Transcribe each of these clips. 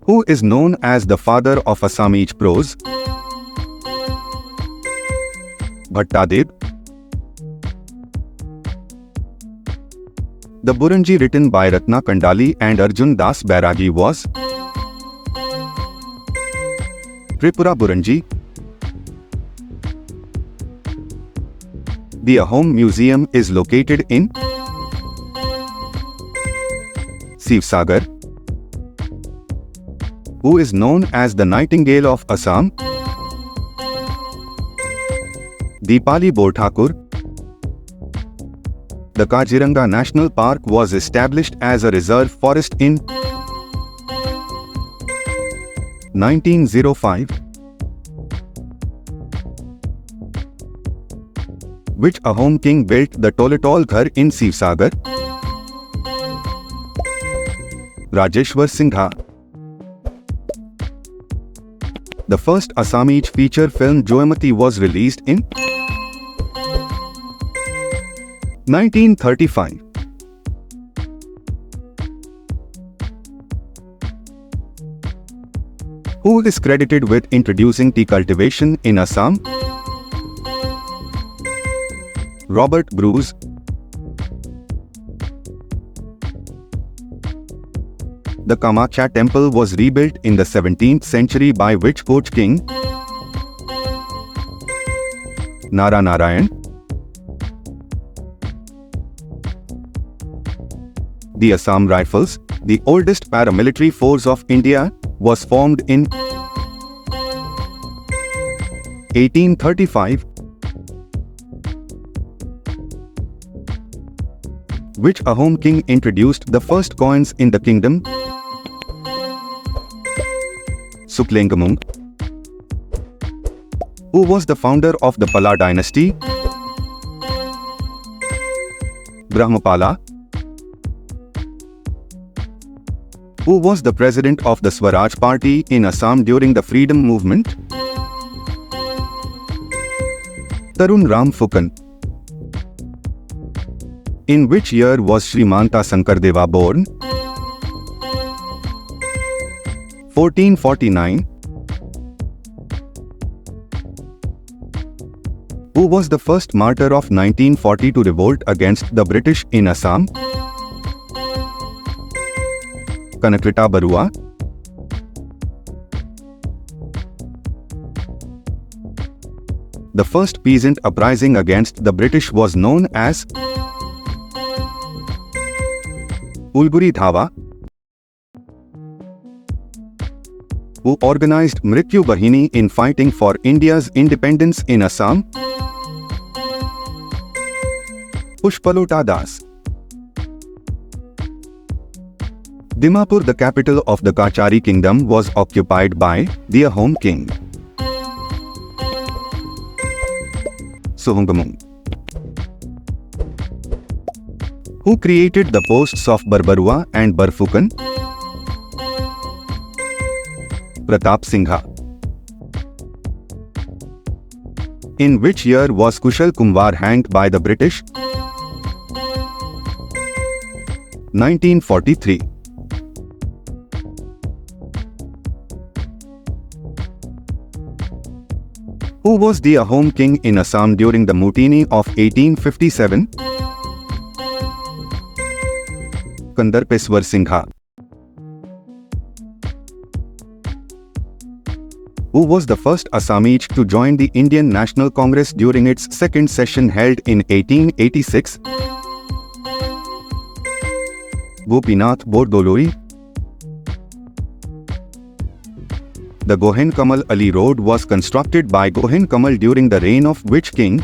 Who is known as the father of Assamese prose? Bhattadev. The Burunji written by Ratna Kandali and Arjun Das Bairagi was Tripura Burunji. The Ahom Museum is located in Sivsagar. Who is known as the Nightingale of Assam? Deepali Borthakur. The Kaziranga National Park was established as a reserve forest in 1905. Which Ahom king built the Toletol Ghar in Sivsagar? Rajeshwar Singha. The first Assamese feature film Joyamati was released in 1935. Who is credited with introducing tea cultivation in Assam? Robert Bruce. The Kamakhya temple was rebuilt in the 17th century by which Koch king? Nara Narayan. The Assam Rifles, the oldest paramilitary force of India, was formed in 1835. Which Ahom king introduced the first coins in the kingdom? Suklengamung. Who was the founder of the Pala dynasty? Brahmapala. Who was the president of the Swaraj Party in Assam during the freedom movement? Tarun Ram Phukan. In which year was Srimanta Sankardeva born? 1449. Who was the first martyr of 1942 revolt against the British in Assam? Kanakrita Barua. The first peasant uprising against the British was known as Ulguri Dhava. Who organized Mrityu Bahini in fighting for India's independence in Assam? Pushpalota Das. Dimapur, the capital of the Kachari kingdom, was occupied by the Ahom king Suhungamung. Who created the posts of Barbarua and Barphukan? Pratap Singha. In which year was Kushal Kumwar hanged by the British? 1943. Who was the Ahom king in Assam during the mutiny of 1857? Kandarpeswar Singha. Who was the first Assamese to join the Indian National Congress during its second session held in 1886? Gopinath Bordoloi. The Gohen Kamal Ali Road was constructed by Gohen Kamal during the reign of which king?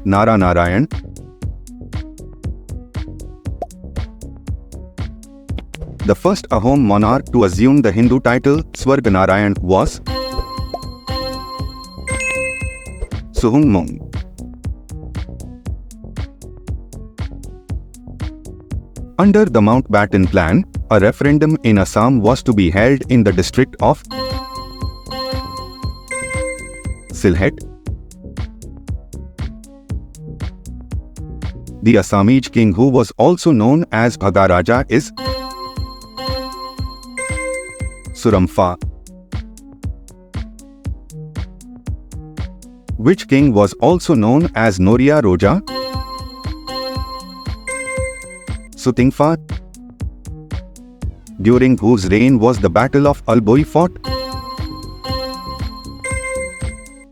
Nara Narayan. The first Ahom monarch to assume the Hindu title Swarganarayan was Suhungmung. Under the Mountbatten Plan, a referendum in Assam was to be held in the district of Sylhet. The Assamese king who was also known as Bhaga Raja is Suramfa. Which king was also known as Noria Roja? Sutingfa. During whose reign was the Battle of Alboi fought?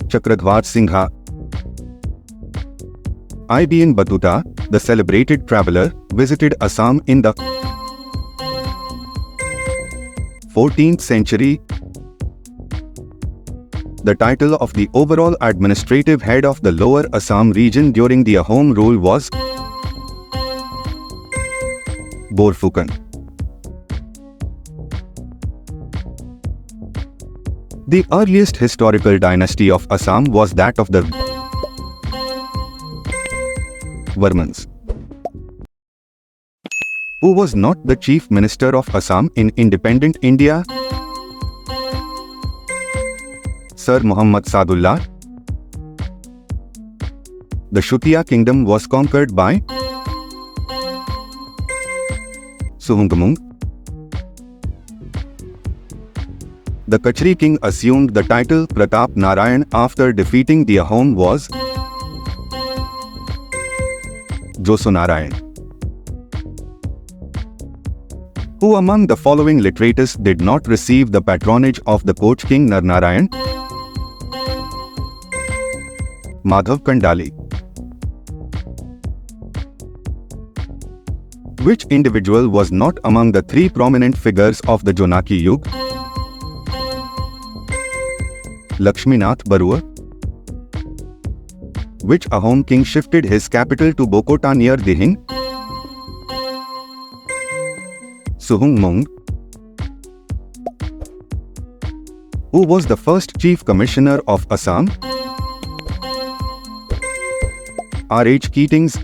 Chakradhwaj Singha. Ibn Battuta, the celebrated traveller, visited Assam in the 14th century. The title of the overall administrative head of the Lower Assam region during the Ahom rule was Borphukan. The earliest historical dynasty of Assam was that of the Varmans. Who was not the chief minister of Assam in independent India? Sir Muhammad Sadullah. The Shutiya kingdom was conquered by Suhumgamung. The Kachri king assumed the title Pratap Narayan after defeating the Ahom was Josunarayan. Who among the following literators did not receive the patronage of the Koch king Narnarayan? Madhav Kandali. Which individual was not among the three prominent figures of the Jonaki Yuga? Lakshminath Barua. Which Ahom king shifted his capital to Bokota near Dihing? Suhumgamung. Who was the first chief commissioner of Assam? R.H. Keatings.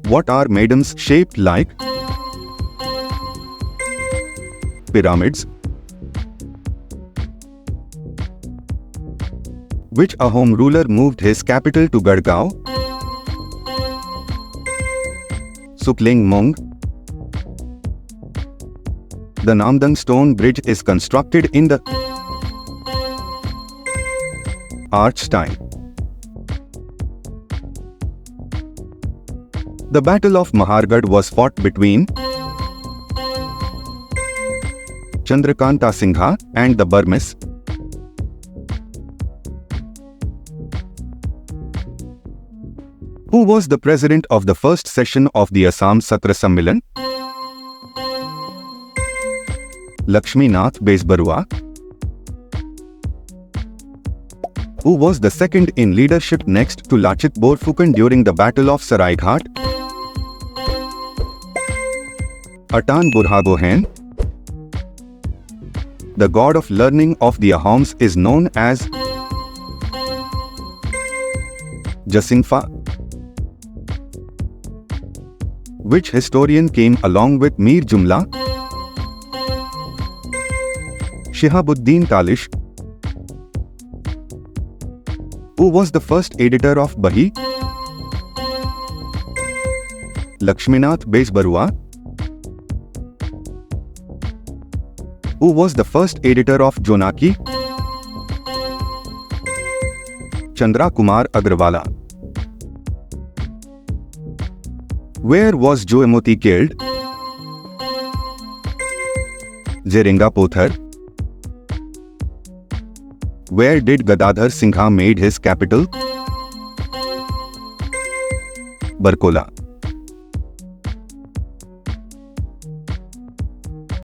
What are maidens shaped like? Pyramids. Which Ahom ruler moved his capital to Gadgao? Suklingmung. The Namdang stone bridge is constructed in the arch style. The Battle of Mahargad was fought between Chandrakanta Singha and the Burmese. Who was the president of the first session of the Assam Satra Sammelan? Lakshminath Bezbarua. Who was the second in leadership next to Lachit Borphukan during the Battle of Saraighat? Atan Burhagohain. The god of learning of the Ahoms is known as Jasingfa. Which historian came along with Mir Jumla? Shihabuddin Talish. Who was the first editor of Bahi? Lakshminath Bezbarua. Who was the first editor of Jonaki? Chandra Kumar Agrawala. Where was Joemoti killed? Jeringa Pothar. Where did Gadadhar Singha made his capital? Barkola.